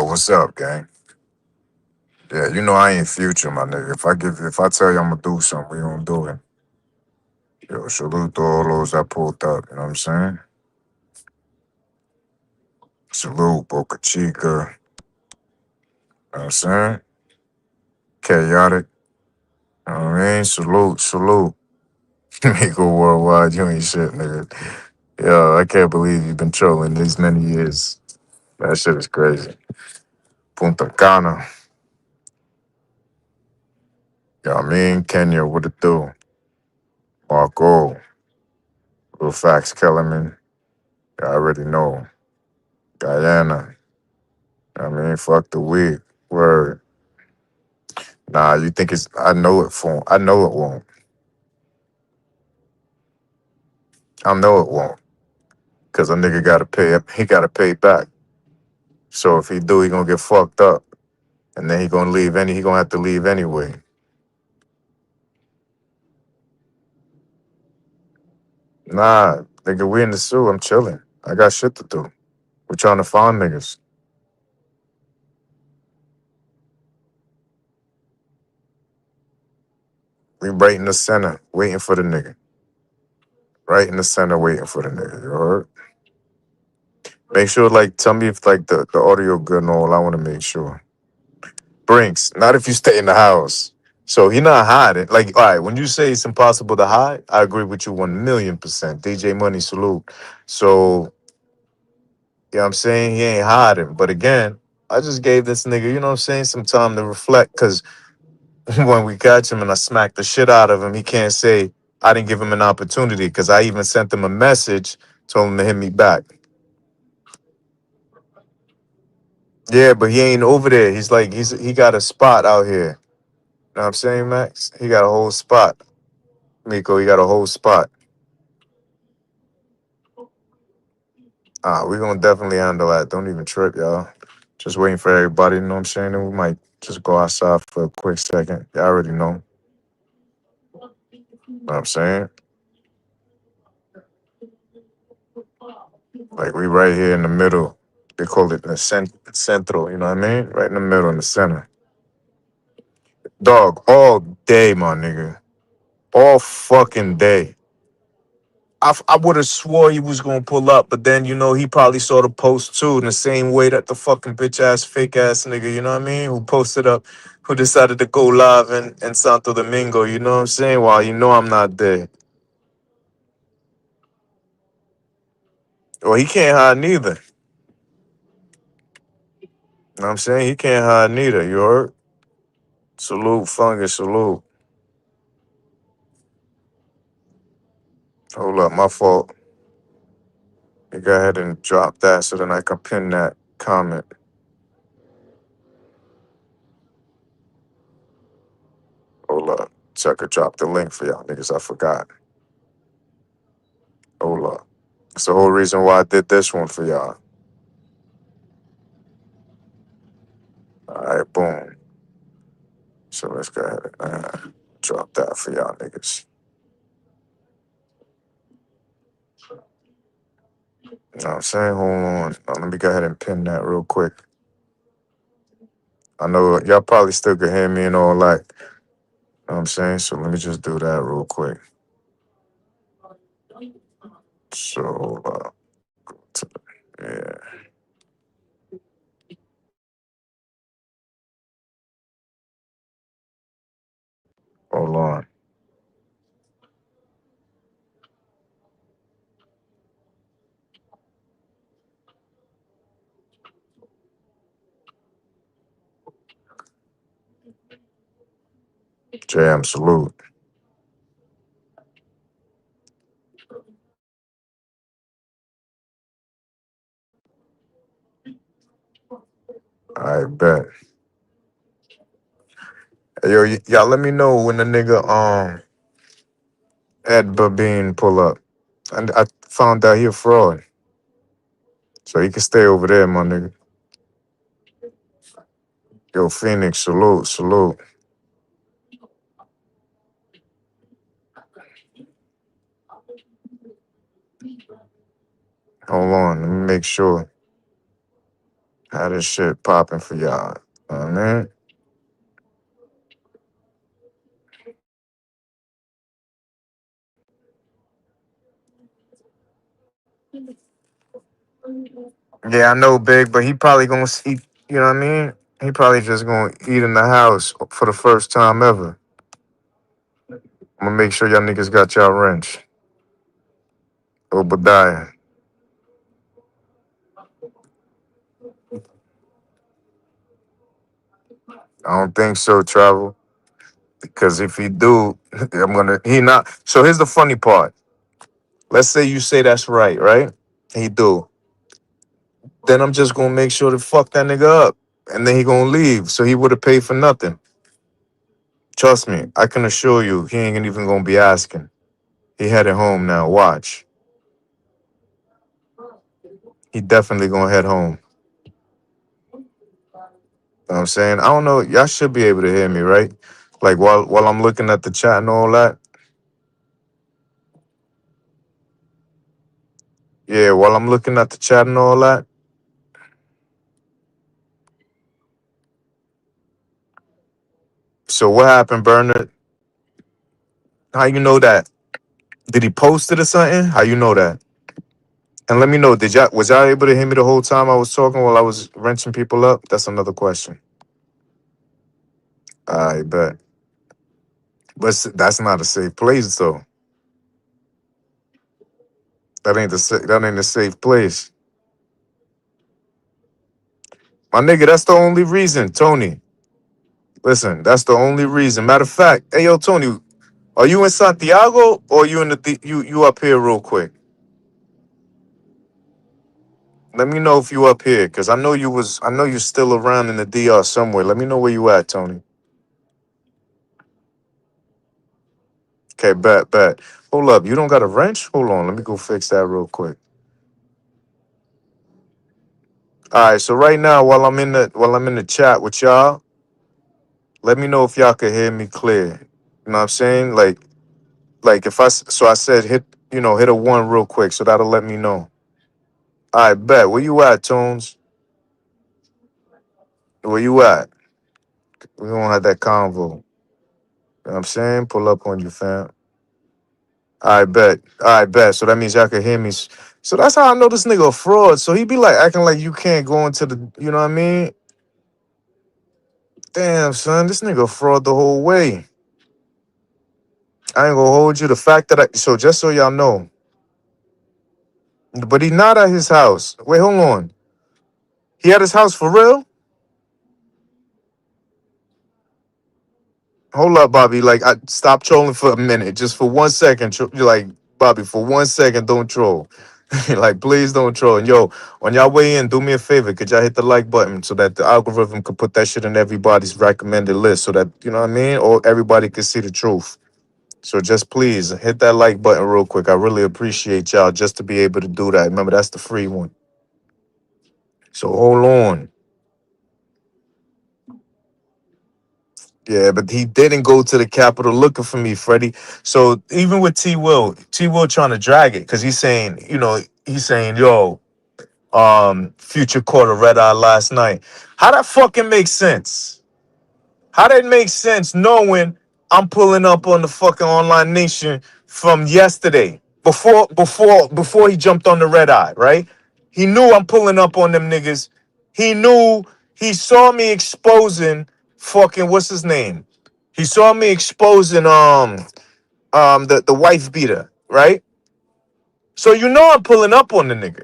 what's up, gang? Yeah, you know I ain't future, my nigga. If I tell you I'm gonna do something, we gonna do it. Yo, salute to all those that pulled up, you know what I'm saying? Salute, Boca Chica, you know what I'm saying? Chaotic, you know what I mean? Salute. Miko Worldwide, you ain't shit, nigga. Yo, I can't believe you've been trolling these many years. That shit is crazy. Punta Cana, you know what I mean? Kenya, what it do? Marco, Real Facts Kellerman, you already know. Guyana. I mean, fuck the week. Word. Nah, you think it's? I know it won't. I know it won't. I know it won't. Cause a nigga gotta pay. He gotta pay back. So if he do, he gonna get fucked up, and then he gonna leave. He gonna have to leave anyway. Nah, nigga, we in the zoo. I'm chilling. I got shit to do. We trying to find niggas. We right in the center, waiting for the nigga. Right in the center, waiting for the nigga. You heard? Make sure, like, tell me if like the audio good and all. I want to make sure. Brinks, not if you stay in the house. So he not hiding. Like, all right, when you say it's impossible to hide, I agree with you 1,000,000%. DJ Money, salute. So, you know what I'm saying? He ain't hiding. But again, I just gave this nigga, you know what I'm saying, some time to reflect. Because when we catch him and I smack the shit out of him, he can't say I didn't give him an opportunity. Because I even sent him a message, told him to hit me back. Yeah, but he ain't over there. He's like, he got a spot out here. You know what I'm saying, Max? He got a whole spot. Miko, he got a whole spot. We're gonna definitely handle that. Don't even trip, y'all. Just waiting for everybody, you know what I'm saying? And we might just go outside for a quick second. Y'all already know. You know what I'm saying? Like we right here in the middle. They call it the central, you know what I mean? Right in the middle, in the center. Dog, all day, my nigga. All fucking day. I would have swore he was gonna pull up, but then he probably saw the post too, in the same way that the fucking bitch ass fake ass nigga, you know what I mean, who posted up, who decided to go live in Santo Domingo, you know what I'm saying? While I'm not there. Well, he can't hide neither. You know what I'm saying? He can't hide neither, you heard? Salute, fungus, salute. Hold up, my fault. You go ahead and drop that so then I can pin that comment. Hold up. So I could drop the link for y'all niggas. I forgot. Hold up. That's the whole reason why I did this one for y'all. All right, boom. So let's go ahead and drop that for y'all niggas. You know what I'm saying? Hold on. Let me go ahead and pin that real quick. I know y'all probably still can hear me and all that. You know what I'm saying? So let me just do that real quick. So, yeah. Hold on. Jam, salute. I bet. Hey, yo, y'all let me know when the nigga Ed Babine pull up. And I found out he a fraud. So he can stay over there, my nigga. Yo, Phoenix, salute. Hold on, let me make sure. How this shit popping for y'all? Man. Yeah, I know, big, but he probably gonna eat. You know what I mean? He probably just gonna eat in the house for the first time ever. I'm gonna make sure y'all niggas got y'all wrench. Obadiah. I don't think so, travel. Because if he do, I'm gonna he not. So here's the funny part. Let's say you say that's right, right? He do. Then I'm just gonna make sure to fuck that nigga up, and then he gonna leave. So he would have paid for nothing. Trust me, I can assure you, he ain't even gonna be asking. He headed home now. Watch. He definitely gonna head home. You know what I'm saying? I don't know. Y'all should be able to hear me, right? Like while I'm looking at the chat and all that. Yeah, while I'm looking at the chat and all that. So what happened, Bernard? How you know that? Did he post it or something? How you know that? And let me know, was y'all able to hear me the whole time I was talking while I was wrenching people up? That's another question. I bet. But that's not a safe place though. That ain't a safe place. My nigga, that's the only reason, Tony. Listen, that's the only reason. Matter of fact, hey yo, Tony, are you in Santiago or you in you up here real quick? Let me know if you up here, cause I know you're still around in the DR somewhere. Let me know where you at, Tony. Okay, bet. Hold up, you don't got a wrench? Hold on, let me go fix that real quick. All right, so right now while I'm in the chat with y'all, let me know if y'all can hear me clear. You know what I'm saying? Like if so I said hit a one real quick, so that'll let me know. All right, bet. Where you at, Tunes? Where you at? We gonna have that convo. You know what I'm saying? Pull up on you, fam. I bet. I bet. So that means y'all can hear me. So that's how I know this nigga a fraud. So he be like acting like you can't go into the, you know what I mean? Damn, son, this nigga a fraud the whole way. I ain't gonna hold you. The fact that so just so y'all know, but he not at his house. Wait, hold on. He at his house for real? Hold up, Bobby. Like, I stop trolling for a minute, just for 1 second. You're like, Bobby, for 1 second, don't troll. Like, please don't troll. And yo, on y'all way in, do me a favor. Could y'all hit the like button so that the algorithm could put that shit in everybody's recommended list, so that you know what I mean, or everybody can see the truth. So just please hit that like button real quick. I really appreciate y'all just to be able to do that. Remember, that's the free one. So hold on. Yeah, but he didn't go to the Capitol looking for me, Freddie. So even with T Will trying to drag it, because he's saying, yo, Future caught a red eye last night. How that fucking make sense? How that make sense knowing I'm pulling up on the fucking online nation from yesterday before he jumped on the red eye, right? He knew I'm pulling up on them niggas. He knew he saw me exposing fucking what's his name? He saw me exposing the wife beater, right? So you know I'm pulling up on the nigga.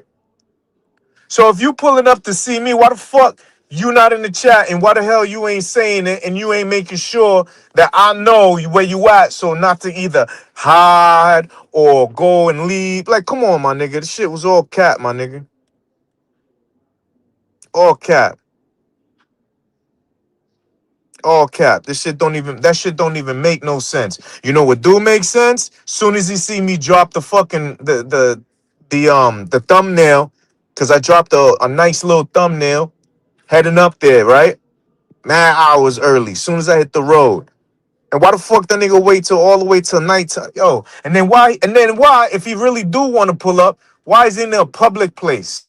So if you pulling up to see me, why the fuck you not in the chat, and why the hell you ain't saying it and you ain't making sure that I know where you at, so not to either hide or go and leave? Like, come on, my nigga. This shit was all cap, my nigga. All cap. All cap. That shit don't even make no sense. You know what do make sense? Soon as he see me drop the fucking the thumbnail, cause I dropped a nice little thumbnail heading up there, right? 9 hours early, soon as I hit the road. And why the fuck that nigga wait till all the way till nighttime? Yo, and then why, if he really do want to pull up, why is he in a public place?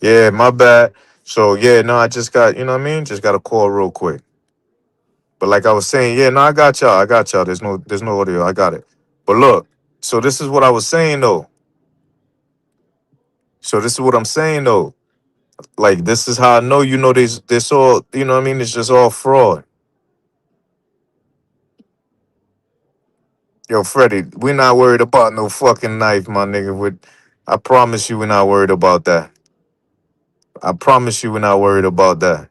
Yeah, my bad. So yeah, no, I just got, you know what I mean? Just got a call real quick. But like I was saying, yeah, no, I got y'all. I got y'all. There's no audio. I got it. But look, so this is what I was saying though. So this is what I'm saying though. Like this is how I know, you know, this all, you know what I mean? It's just all fraud. Yo, Freddie, we're not worried about no fucking knife, my nigga. I promise you we're not worried about that. I promise you we're not worried about that.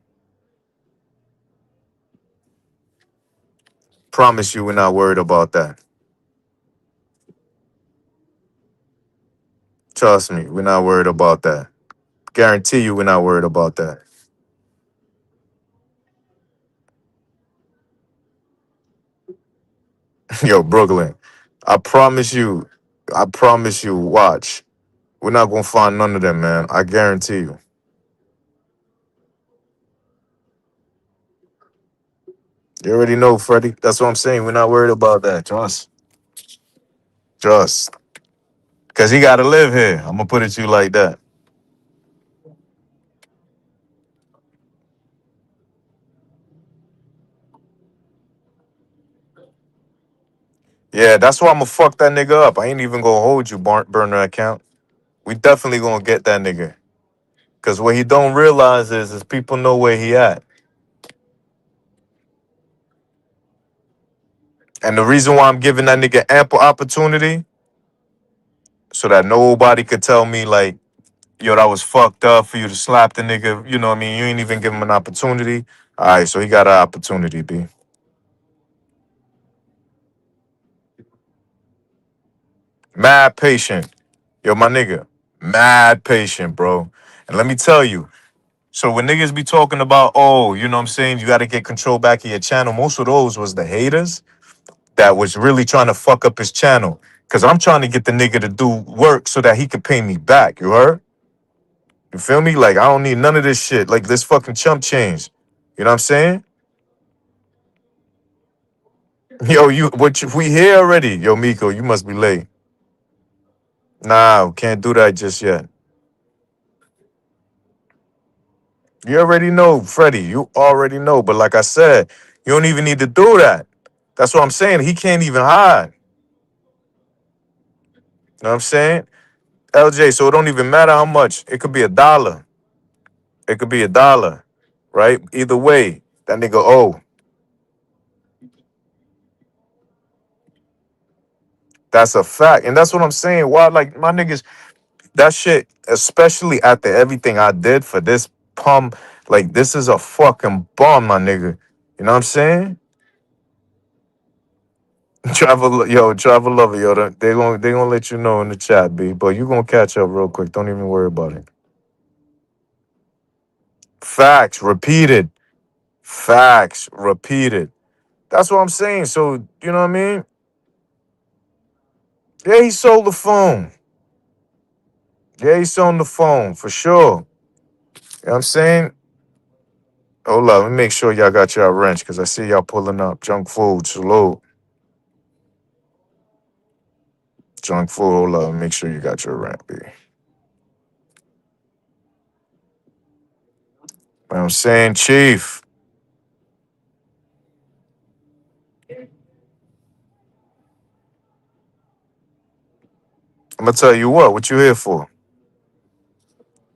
Promise you we're not worried about that. Trust me, we're not worried about that. Guarantee you we're not worried about that. Yo, Brooklyn, I promise you, watch. We're not gonna find none of them, man. I guarantee you. You already know, Freddie. That's what I'm saying. We're not worried about that. Trust. Cause he gotta live here. I'm gonna put it to you like that. Yeah, that's why I'm gonna fuck that nigga up. I ain't even gonna hold you, burner account. We definitely gonna get that nigga. Cause what he don't realize is people know where he at. And the reason why I'm giving that nigga ample opportunity, so that nobody could tell me like, yo, that was fucked up for you to slap the nigga. You know what I mean? You ain't even give him an opportunity. All right, so he got an opportunity, B. Mad patient. Yo, my nigga. Mad patient, bro. And let me tell you, so when niggas be talking about, oh, you know what I'm saying, you got to get control back of your channel, most of those was the haters that was really trying to fuck up his channel. Because I'm trying to get the nigga to do work so that he could pay me back. You heard? You feel me? Like, I don't need none of this shit. Like, this fucking chump change. You know what I'm saying? Yo, we here already. Yo, Miko, you must be late. Nah, can't do that just yet. You already know, Freddie. You already know. But like I said, you don't even need to do that. That's what I'm saying. He can't even hide. You know what I'm saying? LJ, so it don't even matter how much. It could be $1. It could be $1, right? Either way, that nigga owe. That's a fact. And that's what I'm saying. Why, like, my niggas, that shit, especially after everything I did for this pump, like, this is a fucking bum, my nigga. You know what I'm saying? Travel lover, yo. They gonna let you know in the chat, B. But you gonna catch up real quick. Don't even worry about it. Facts repeated. Facts repeated. That's what I'm saying. So, you know what I mean? Yeah, he sold the phone. Yeah, he sold the phone for sure. You know what I'm saying? Hold up, let me make sure y'all got y'all wrench because I see y'all pulling up. Junk food, salute. Junk food, hold up, make sure you got your wrench, B. You know what I'm saying? Chief, I'm gonna tell you what you here for?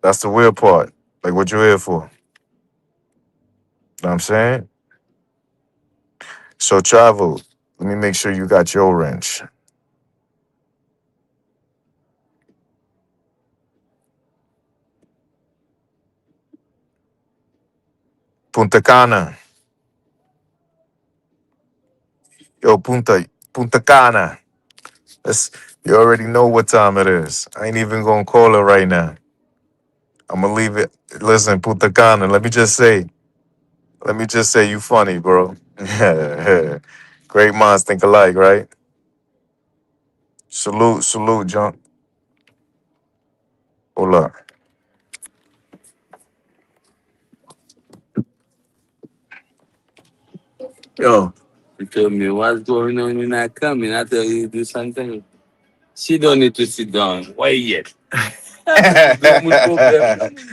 That's the weird part. Like, what you here for? Know what I'm saying? So, travel, let me make sure you got your wrench. Punta Cana. Yo, Punta Cana. That's, you already know what time it is. I ain't even gonna call it right now. I'm gonna leave it. Listen, Punta Cana, let me just say you funny, bro. Great minds think alike, right? Salute, junk. Hold up. Yo, you told me what's going on, you're not coming. I tell you to do something. She don't need to sit down. Why yet?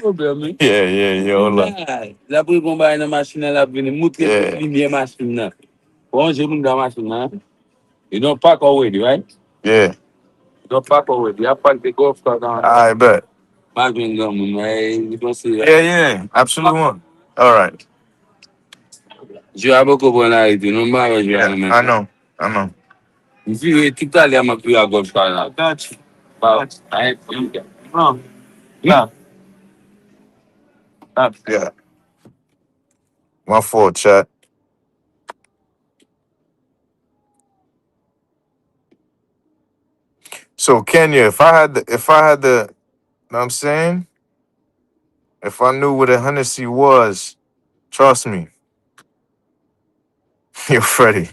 Problem. Yeah, yeah, yeah. Hold on. La pou yon ba yon machine la vini, moutre Yeah, lumière machine nan. Bon, je moun da machine nan. You don't park already, right? yeah. You don't park already. I park the golf cart down there. I bet. Marvin Gum, right? You don't see Yeah, that. yeah. Absolutely one. All right. Je vais beaucoup pour la rue. Non, pas je vais Yeah, même I pas. know. I know. Si tout à l'heure, m'a pris à golf cart là. Got you. Bah, non. Yeah. Yeah. My fault, chat. So Kenya, if I had the, know what I'm saying, if I knew what a Hennessy was, trust me, yo, Freddie,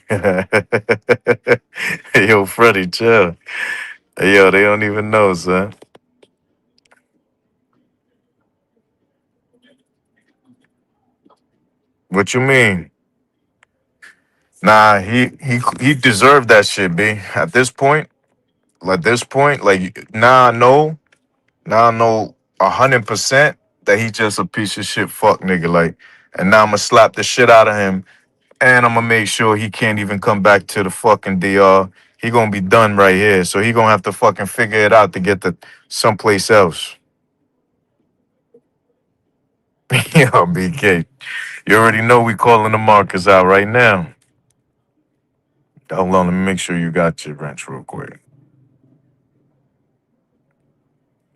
yo, Freddie, chill. Hey, yo, they don't even know, son. What you mean? Nah, he deserved that shit, B. At this point, like now I know 100% that he just a piece of shit fuck nigga. Like, and now I'ma slap the shit out of him, and I'ma make sure he can't even come back to the fucking DR. He gonna be done right here, so he gonna have to fucking figure it out to get to someplace else. Yo, BK, you already know we calling the markers out right now. Hold on, let me make sure you got your wrench real quick.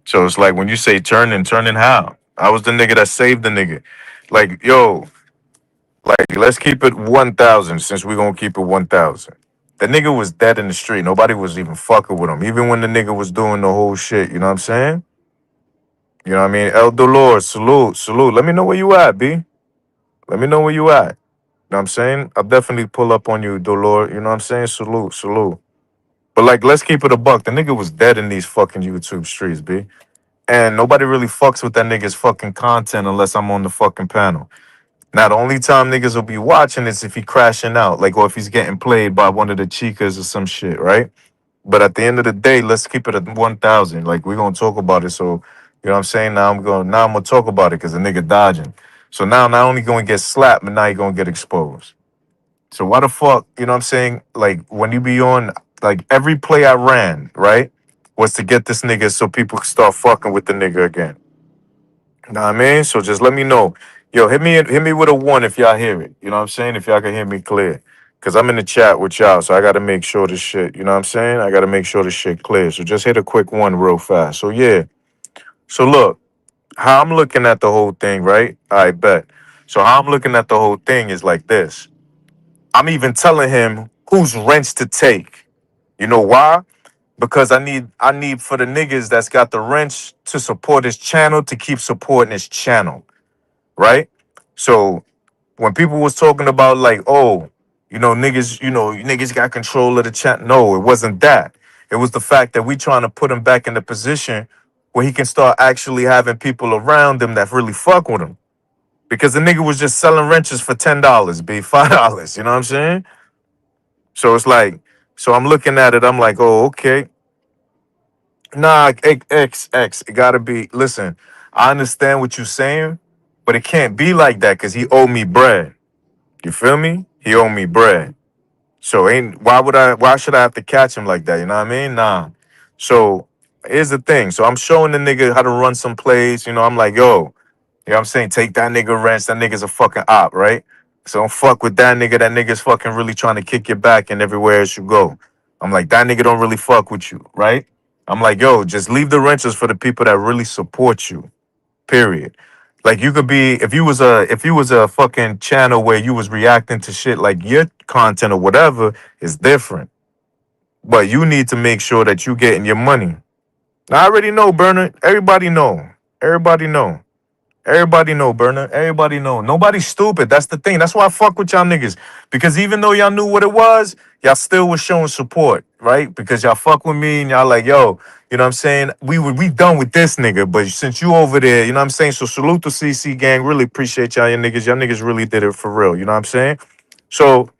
So it's like when you say turning how? I was the nigga that saved the nigga. Like, yo, like let's keep it 1,000 since we gonna keep it 1,000. The nigga was dead in the street. Nobody was even fucking with him. Even when the nigga was doing the whole shit, you know what I'm saying? You know what I mean? El Dolor, salute, salute. Let me know where you at, B. Let me know where you at. You know what I'm saying? I'll definitely pull up on you, Dolor. You know what I'm saying? Salute, salute. But like, let's keep it a buck. The nigga was dead in these fucking YouTube streets, B. And nobody really fucks with that nigga's fucking content unless I'm on the fucking panel. Now, the only time niggas will be watching is if he crashing out, like, or if he's getting played by one of the chicas or some shit, right? But at the end of the day, let's keep it at 1,000. Like, we're gonna talk about it. So, you know what I'm saying? Now I'm gonna talk about it because the nigga dodging. So now not only gonna get slapped, but now he gonna get exposed. So why the fuck, you know what I'm saying? Like when you be on, like every play I ran, right, was to get this nigga so people could start fucking with the nigga again. Know what I mean? So just let me know. Yo, hit me with a one if y'all hear it. You know what I'm saying? If y'all can hear me clear. Cause I'm in the chat with y'all, so I gotta make sure this shit, you know what I'm saying? I gotta make sure this shit clear. So just hit a quick one real fast. So yeah. So look, how I'm looking at the whole thing, right? I bet. So how I'm looking at the whole thing is like this. I'm even telling him whose wrench to take. You know why? Because I need for the niggas that's got the wrench to support his channel to keep supporting his channel, right? So when people was talking about like, oh, niggas got control of the chat. No, it wasn't that. It was the fact that we trying to put him back in the position where he can start actually having people around him that really fuck with him. Because the nigga was just selling wrenches for $10, be $5. You know what I'm saying? So it's like, so I'm looking at it. I'm like, oh, okay. Nah, X. It gotta be. Listen, I understand what you're saying, but it can't be like that because he owe me bread. You feel me? He owe me bread. So ain't why would I? Why should I have to catch him like that? You know what I mean? Nah. So here's the thing. So I'm showing the nigga how to run some plays. You know, I'm like, yo, you know what I'm saying? Take that nigga wrench. That nigga's a fucking op, right? So don't fuck with that nigga. That nigga's fucking really trying to kick your back and everywhere else you go. I'm like, that nigga don't really fuck with you, right? I'm like, yo, just leave the wrenches for the people that really support you. Period. Like you could be if you was a fucking channel where you was reacting to shit like your content or whatever is different. But you need to make sure that you getting your money. Now I already know, Burner. Everybody know. Everybody know. Everybody know, Burner. Everybody know. Nobody's stupid. That's the thing. That's why I fuck with y'all niggas. Because even though y'all knew what it was, y'all still was showing support, right? Because y'all fuck with me and y'all like, yo, you know what I'm saying? We done with this nigga, but since you over there, you know what I'm saying? So salute to CC gang. Really appreciate y'all, your niggas. Y'all niggas really did it for real. You know what I'm saying? So,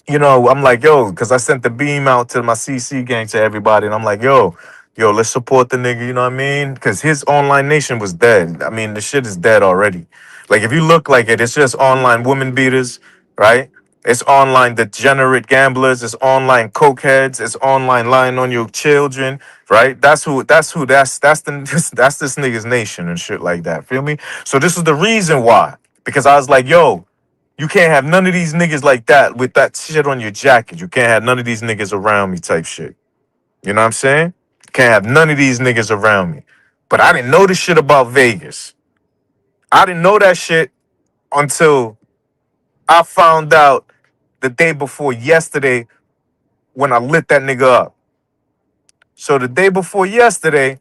I'm like, yo, because I sent the beam out to my CC gang to everybody, and I'm like, yo, yo, let's support the nigga, you know what I mean? Because his online nation was dead. I mean, the shit is dead already. Like, if you look like it, it's just online women beaters, right? It's online degenerate gamblers. It's online cokeheads. It's online lying on your children, right? That's the that's this nigga's nation and shit like that. Feel me? So this is the reason why. Because I was like, yo, you can't have none of these niggas like that with that shit on your jacket. You can't have none of these niggas around me type shit. You know what I'm saying? Can't have none of these niggas around me. But I didn't know this shit about Vegas. I didn't know that shit until I found out the day before yesterday when I lit that nigga up. So the day before yesterday,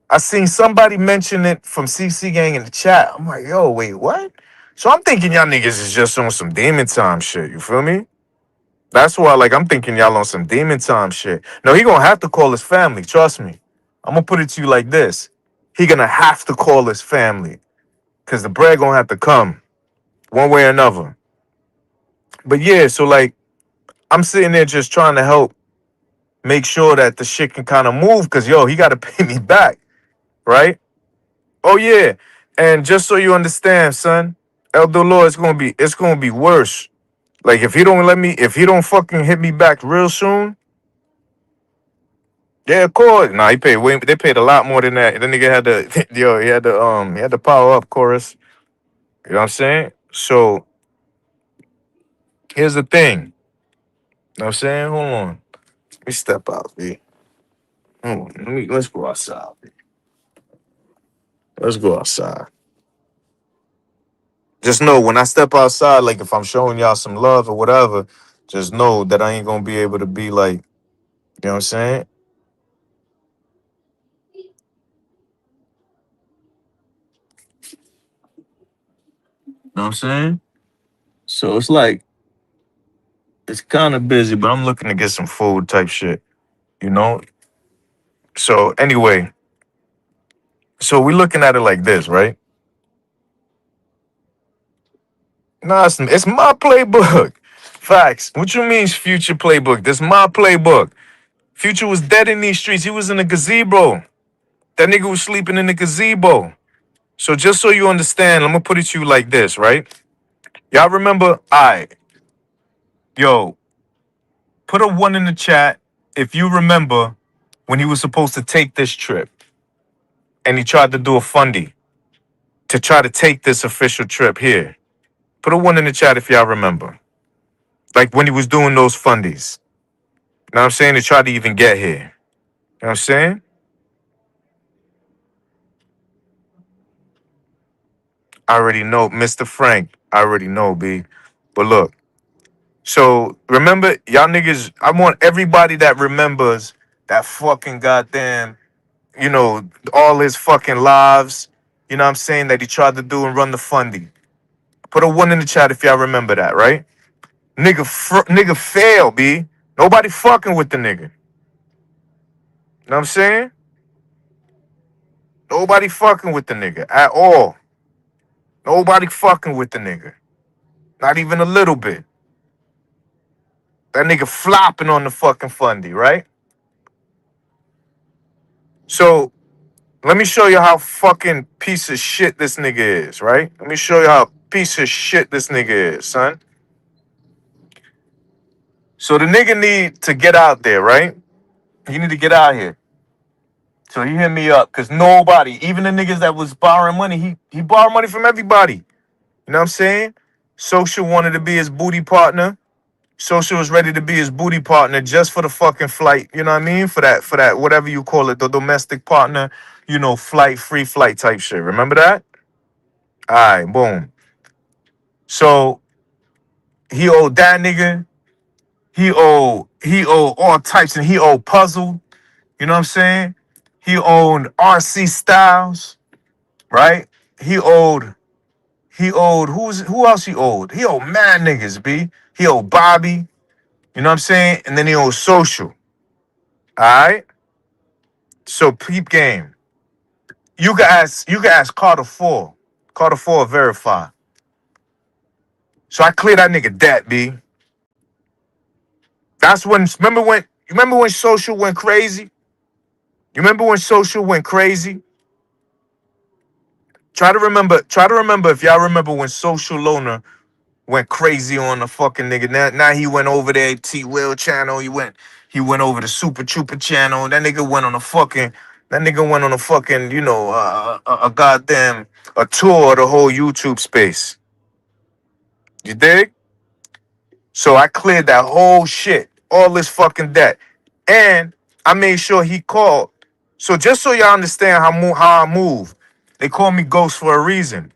I seen somebody mention it from CC Gang in the chat. I'm like, yo, wait, what? So I'm thinking y'all niggas is just on some demon time shit. You feel me? That's why, like, I'm thinking y'all on some demon time shit. No, he gonna have to call his family. Trust me. I'm gonna put it to you like this: he gonna have to call his family, cause the bread gonna have to come one way or another. But yeah, so like, I'm sitting there just trying to help make sure that the shit can kind of move, cause yo, he gotta pay me back, right? Oh yeah, and just so you understand, son, El Dolor, it's gonna be worse. Like, if he don't fucking hit me back real soon. Yeah, of course. Nah, he paid way. They paid a lot more than that. The nigga had to, yo, he had to power up chorus. You know what I'm saying? So here's the thing. You know what I'm saying? Hold on. Let me step out, B. Hold on. Let's go outside, B. Let's go outside. Just know when I step outside, like if I'm showing y'all some love or whatever, just know that I ain't gonna be able to be like, you know what I'm saying? You know what I'm saying? So it's like it's kind of busy, but I'm looking to get some food type shit. You know. So anyway, so we looking at it like this, right? Nah, it's my playbook. Facts. What you mean, future playbook? This my playbook. Future was dead in these streets. He was in a gazebo. That nigga was sleeping in the gazebo. So just so you understand, I'm gonna put it to you like this, right? Y'all remember? Yo, put a one in the chat if you remember when he was supposed to take this trip and he tried to do a fundy to try to take this official trip here. Put a one in the chat if y'all remember. Like when he was doing those fundies. You know what I'm saying? To try to even get here. You know what I'm saying? I already know, Mr. Frank. I already know, B. But look, so remember, y'all niggas, I want everybody that remembers that fucking goddamn, you know, all his fucking lives, you know what I'm saying, that he tried to do and run the fundy. Put a one in the chat if y'all remember that, right? Nigga fail, B. Nobody fucking with the nigga. You know what I'm saying? Nobody fucking with the nigga at all. Nobody fucking with the nigga. Not even a little bit. That nigga flopping on the fucking fundy, right? So let me show you how fucking piece of shit this nigga is, right? Let me show you how piece of shit this nigga is, son. So the nigga need to get out there, right? He need to get out here. So he hit me up, cause nobody, even the niggas that was borrowing money, he borrowed money from everybody. You know what I'm saying? Social wanted to be his booty partner. Social was ready to be his booty partner just for the fucking flight. You know what I mean? For that, whatever you call it, the domestic partner, you know, flight, free flight type shit. Remember that? All right, boom. So he owed that nigga. He owed all types, and he owed Puzzle. You know what I'm saying? He owed RC Styles, right? He owed who else he owed? He owed mad niggas, B. He owed Bobby. You know what I'm saying? And then he owed Social. All right. So peep game. You can ask Carter 4. Carter 4 verify. So I cleared that nigga debt, B. That's when remember when Social went crazy? You remember when social went crazy? Try to remember if y'all remember when social loner went crazy on the fucking nigga. Now he went over there, T Will channel. He went over the Super Trooper channel. That nigga went on a fucking, a goddamn a tour of the whole YouTube space. You dig? So I cleared that whole shit, all this fucking debt, and I made sure he called. So just so y'all understand how I move, they call me Ghost for a reason.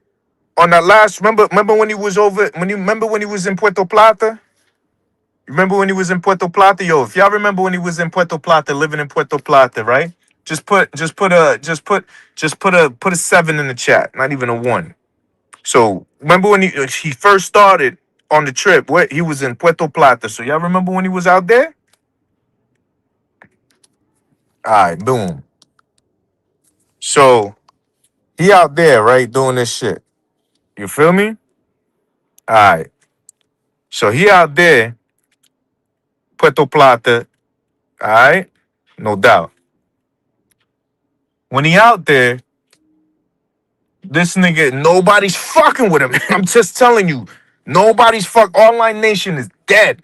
On that last, remember when he was over, when you remember when he was in Puerto Plata. Remember when he was in Puerto Plata, yo? If y'all remember when he was in Puerto Plata, living in Puerto Plata, right? Just put a 7 in the chat, not even a 1. So remember when he first started on the trip? Where he was in Puerto Plata. So y'all remember when he was out there? All right, boom. So he out there, right, doing this shit. You feel me? All right. So he out there, Puerto Plata. All right, no doubt. When he out there, this nigga, nobody's fucking with him. I'm just telling you, nobody's fuck. Online Nation is dead.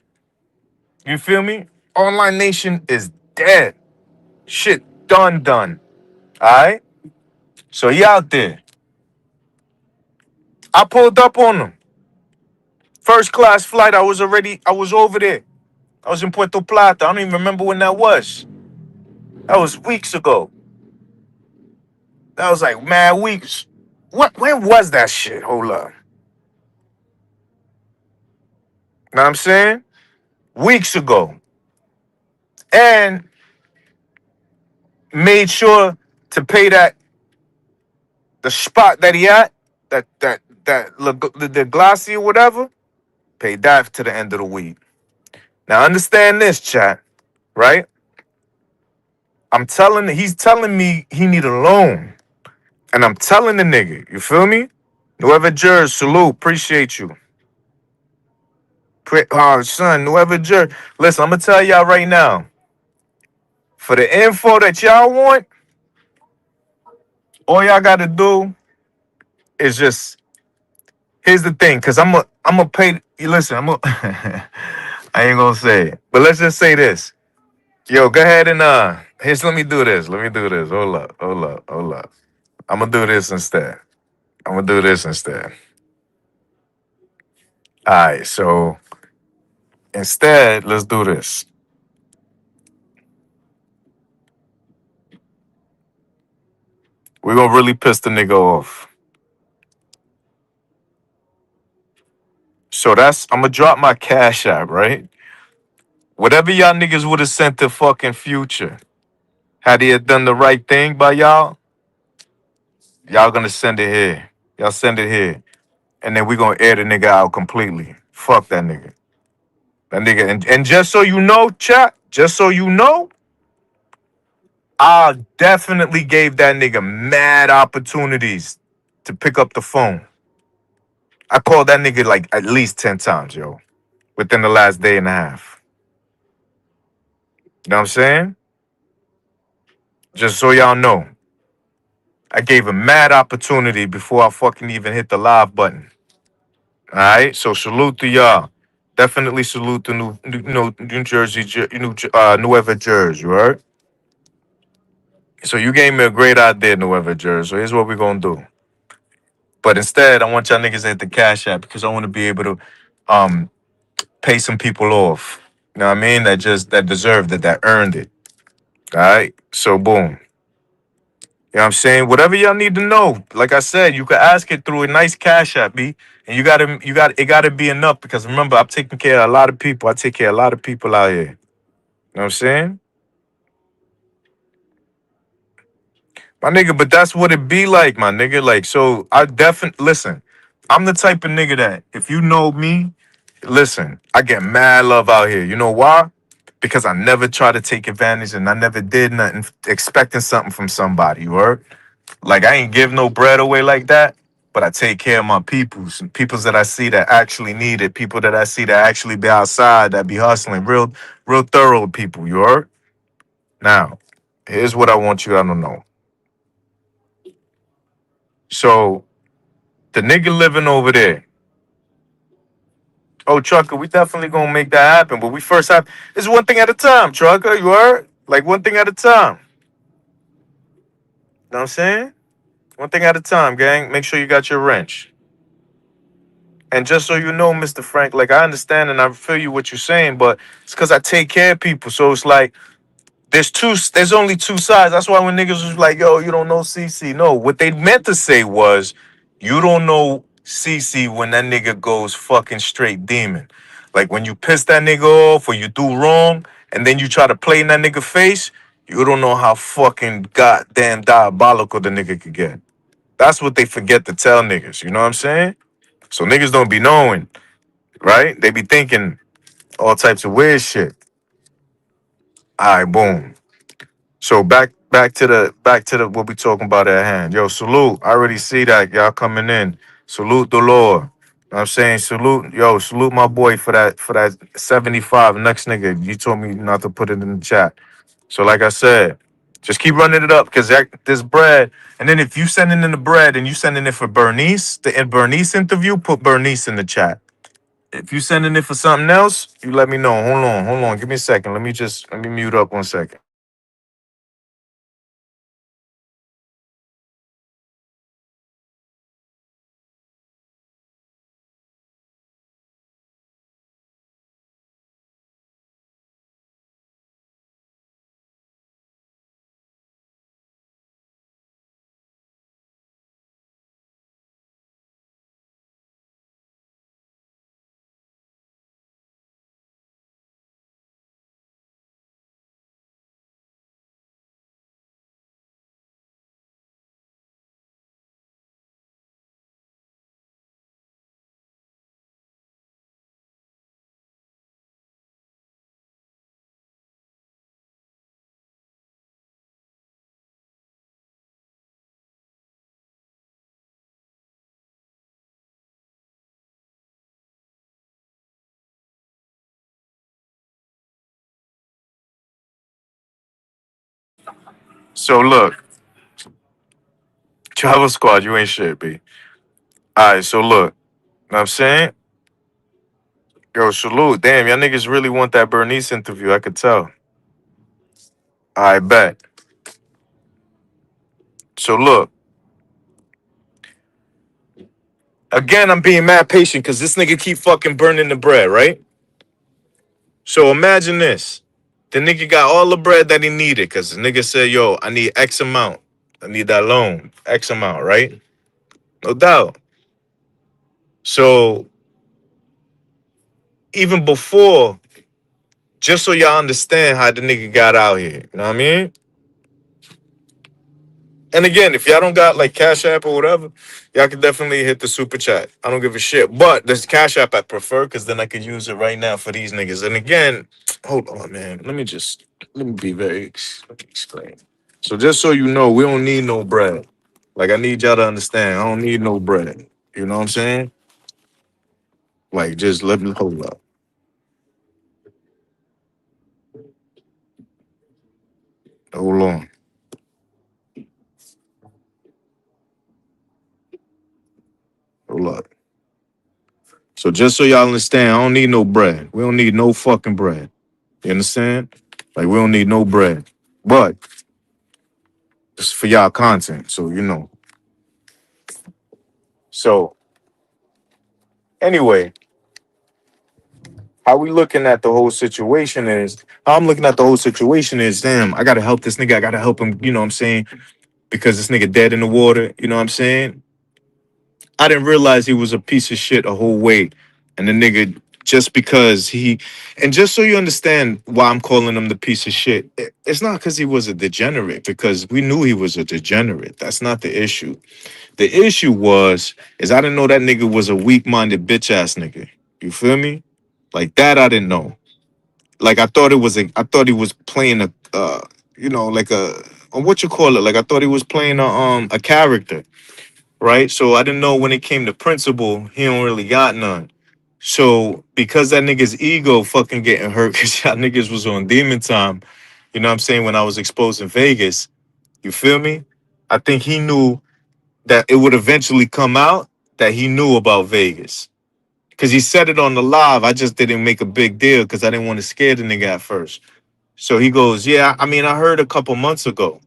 You feel me? Online Nation is dead. Shit done, done. All right. So he out there. I pulled up on him. First class flight. I was over there. I was in Puerto Plata. I don't even remember when that was. That was weeks ago. That was like mad weeks. When was that shit? Hold up. Know what I'm saying? Weeks ago. And made sure to pay the spot that he at, the Glassy or whatever, pay that to the end of the week. Now understand this, chat, right? He's telling me he need a loan. And I'm telling the nigga, you feel me? Whoever jurors, salute, appreciate you. Oh, son, whoever juror. Listen, I'm gonna tell y'all right now. For the info that y'all want, all y'all gotta do is just here's the thing, cause I'm a pay. Listen, I ain't gonna say it, but let's just say this. Yo, go ahead and here's let me do this. Let me do this. Hold up. I'm gonna do this instead. I'm gonna do this instead. All right, so instead, let's do this. We're gonna really piss the nigga off. So I'm gonna drop my cash app, right? Whatever y'all niggas would have sent to fucking Future, had he had done the right thing by y'all gonna send it here. Y'all send it here. And then we gonna air the nigga out completely. Fuck that nigga. That nigga, and just so you know, chat, just so you know, I definitely gave that nigga mad opportunities to pick up the phone. I called that nigga like at least 10 times, yo, within the last day and a half. You know what I'm saying? Just so y'all know, I gave him mad opportunity before I fucking even hit the live button. All right, so salute to y'all. Definitely salute to New Jersey, Nueva Jersey, right? So you gave me a great idea, Nueva Jersey. So here's what we're gonna do. But instead, I want y'all niggas to hit the cash app because I want to be able to um pay some people off. You know what I mean? That deserved it, that earned it. All right. So boom. You know what I'm saying? Whatever y'all need to know, like I said, you can ask it through a nice cash app, B. And it gotta be enough because remember, I'm taking care of a lot of people. I take care of a lot of people out here. You know what I'm saying? My nigga, but that's what it be like, my nigga. Like, so I definitely listen. I'm the type of nigga that if you know me, listen, I get mad love out here. You know why? Because I never try to take advantage and I never did nothing expecting something from somebody, you heard? Like I ain't give no bread away like that, but I take care of my peoples and peoples that I see that actually need it, people that I see that actually be outside, that be hustling, real thorough people, you heard? Now, Here's what I want you to know. So the nigga living over there. Oh, Trucker, we definitely gonna make that happen. But we first have it's one thing at a time, Trucker. You heard? Like one thing at a time. Know what I'm saying? One thing at a time, gang. Make sure you got your wrench. And just so you know, Mr. Frank, like I understand and I feel you what you're saying, but it's because I take care of people. So it's like there's only two sides. That's why when niggas was like, yo, you don't know CC. No, what they meant to say was, you don't know CC when that nigga goes fucking straight demon. Like when you piss that nigga off or you do wrong and then you try to play in that nigga face, you don't know how fucking goddamn diabolical the nigga could get. That's what they forget to tell niggas. You know what I'm saying? So niggas don't be knowing, right? They be thinking all types of weird shit. All right, boom. So back to the what we talking about at hand. Yo, salute. I already see that y'all coming in. Salute the Lord. Know what I'm saying salute. Yo, salute my boy for that 75. Next nigga, you told me not to put it in the chat. So like I said, just keep running it up because this bread. And then if you sending in the bread and you sending it for Bernice, the Bernice interview, put Bernice in the chat. If you sending it for something else, you let me know. Hold on. Give me a second. Let me mute up 1 second. So look, Travel Squad, you ain't shit, B. Alright, so look. Know what I'm saying? Yo, salute. Damn, y'all niggas really want that Bernice interview. I could tell. I bet. So look. Again, I'm being mad patient because this nigga keep fucking burning the bread, right? So imagine this. The nigga got all the bread that he needed because the nigga said, yo, I need X amount. I need that loan. X amount, right? No doubt. So even before, just so y'all understand how the nigga got out here. You know what I mean? And again, if y'all don't got like Cash App or whatever, y'all can definitely hit the super chat. I don't give a shit. But this Cash App I prefer because then I could use it right now for these niggas. And again, hold on, man. Let me be let me explain. So just so you know, we don't need no bread. Like I need y'all to understand. I don't need no bread. You know what I'm saying? Like just let me hold up. Hold on. Hold up. So just so y'all understand, I don't need no bread. We don't need no fucking bread. You understand? Like we don't need no bread. But it's for y'all content. So you know. So anyway, how we looking at the whole situation is how I'm looking at the whole situation is damn, I gotta help this nigga. I gotta help him, you know what I'm saying? Because this nigga dead in the water, you know what I'm saying? I didn't realize he was a piece of shit a whole way. And the nigga just because he and just so you understand why I'm calling him the piece of shit, it's not because he was a degenerate, because we knew he was a degenerate. That's not the issue. The issue is I didn't know that nigga was a weak-minded bitch ass nigga. You feel me? Like that I didn't know. Like I thought he was playing like what you call it? Like I thought he was playing a character, right? So I didn't know when it came to principle, he don't really got none. So because that nigga's ego fucking getting hurt because y'all niggas was on demon time, You know what I'm saying? When I was exposing Vegas, you feel me? I think he knew that it would eventually come out that he knew about Vegas. Because he said it on the live. I just didn't make a big deal because I didn't want to scare the nigga at first. So he goes, yeah, I mean, I heard a couple months ago.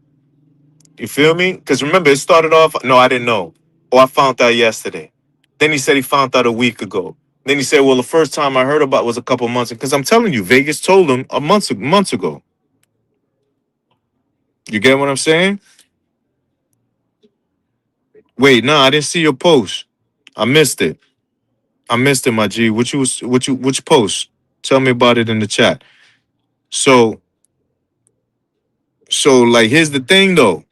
You feel me? Because remember, it started off, no, I didn't know. Oh, I found out yesterday. Then he said he found out a week ago. Then he said, well, the first time I heard about was a couple months ago. Because I'm telling you, Vegas told him months ago. You get what I'm saying? Wait, no, I didn't see your post. I missed it. I missed it, my G. Which post? Tell me about it in the chat. So, like, here's the thing though.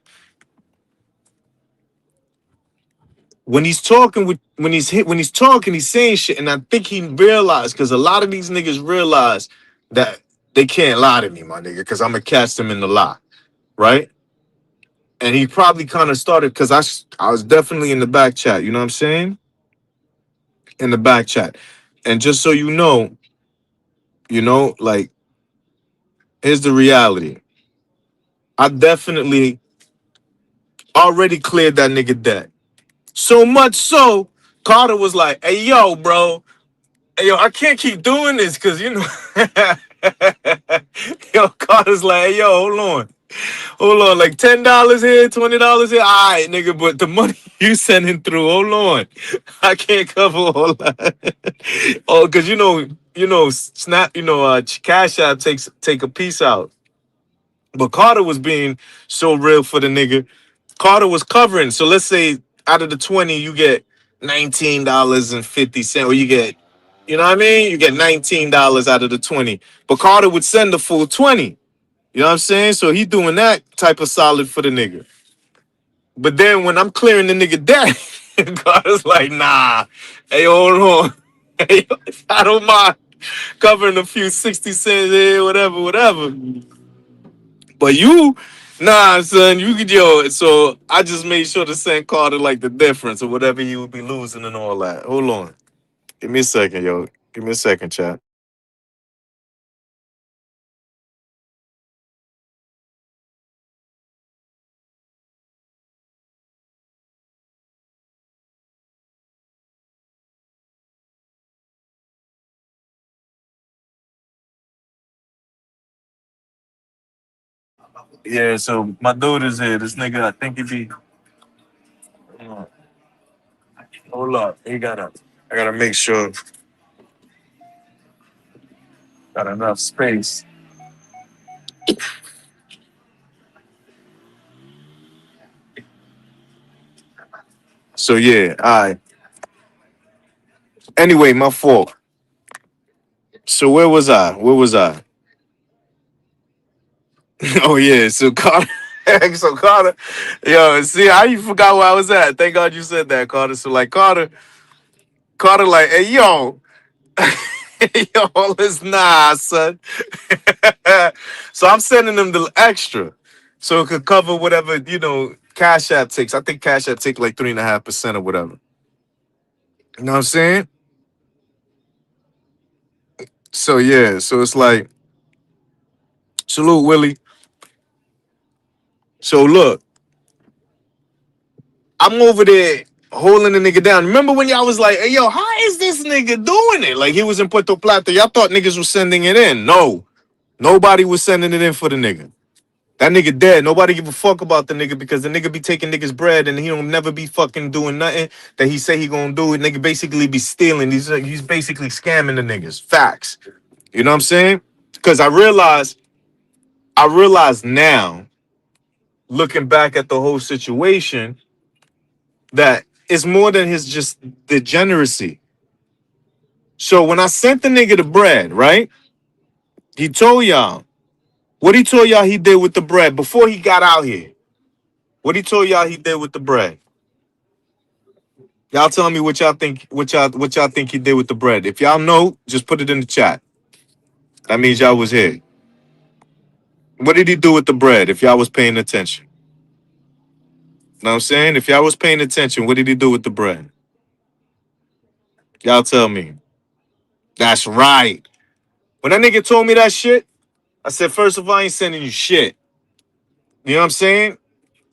When he's talking, he's saying shit, and I think he realized because a lot of these niggas realize that they can't lie to me, my nigga, because I'm gonna catch them in the lie, right? And he probably kind of started because I was definitely in the back chat. You know what I'm saying? In the back chat, and just so you know, like, here's the reality. I definitely already cleared that nigga debt. So much so, Carter was like, "Hey, yo, bro." Hey, yo, I can't keep doing this because yo, Carter's like, hey, yo, hold on, like $10 here, $20 here. All right, nigga, but the money you sending through, hold on, I can't cover all that. Oh, because Snap, Cash App take a piece out, but Carter was being so real for the nigga. Carter was covering. So let's say out of the 20, you get $19.50, or you get, you know what I mean? You get $19 out of the 20. But Carter would send the full 20. You know what I'm saying? So he doing that type of solid for the nigga. But then when I'm clearing the nigga debt, Carter's like, nah, hey, hold on. Hey, I don't mind covering a few 60 cents here, whatever. But you, nah, son, you could So I just made sure to send Carter like the difference or whatever he would be losing and all that. Hold on. Give me a second, yo. Give me a second, chat. Yeah, so my dude is here. This nigga, I think he be. Hold up. I gotta make sure got enough space. So yeah, all right. Anyway, my fault. So where was I? Where was I? Oh yeah, so Carter. So Carter, yo, see how you forgot where I was at. Thank God you said that, Carter. So like Carter, like, hey yo, yo, let's son. So I'm sending them the extra, so it could cover whatever Cash App takes. I think Cash App take like 3.5% or whatever. You know what I'm saying? So yeah, so it's like salute Willie. So look, I'm over there holding the nigga down. Remember when y'all was like, hey yo, how is this nigga doing it? Like he was in Puerto Plata. Y'all thought niggas was sending it in. No. Nobody was sending it in for the nigga. That nigga dead. Nobody give a fuck about the nigga because the nigga be taking niggas bread and he don't never be fucking doing nothing that he say he gonna do. It nigga basically be stealing. He's basically scamming the niggas. Facts. You know what I'm saying? Because I realize now, looking back at the whole situation, that it's more than his just degeneracy. So when I sent the nigga the bread, right? He told y'all what he told y'all he did with the bread before he got out here. What he told y'all he did with the bread. Y'all tell me what y'all think. What y'all think he did with the bread. If y'all know, just put it in the chat. That means y'all was here. What did he do with the bread? If y'all was paying attention, know what I'm saying? If y'all was paying attention, what did he do with the bread? Y'all tell me. That's right. When that nigga told me that shit, I said, first of all, I ain't sending you shit. You know what I'm saying?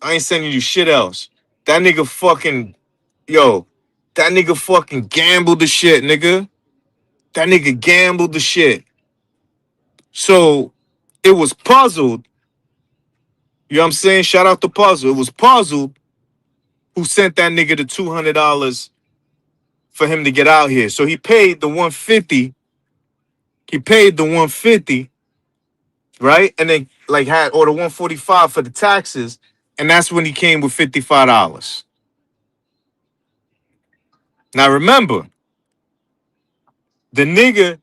I ain't sending you shit else. That nigga fucking, yo, that nigga fucking gambled the shit, nigga. That nigga gambled the shit. So it was puzzled. You know what I'm saying? Shout out to Puzzle. It was Puzzle who sent that nigga the $200 for him to get out here. So he paid the 150. He paid the 150, right? And then like had or the 145 for the taxes. And that's when he came with $55. Now remember, the nigga,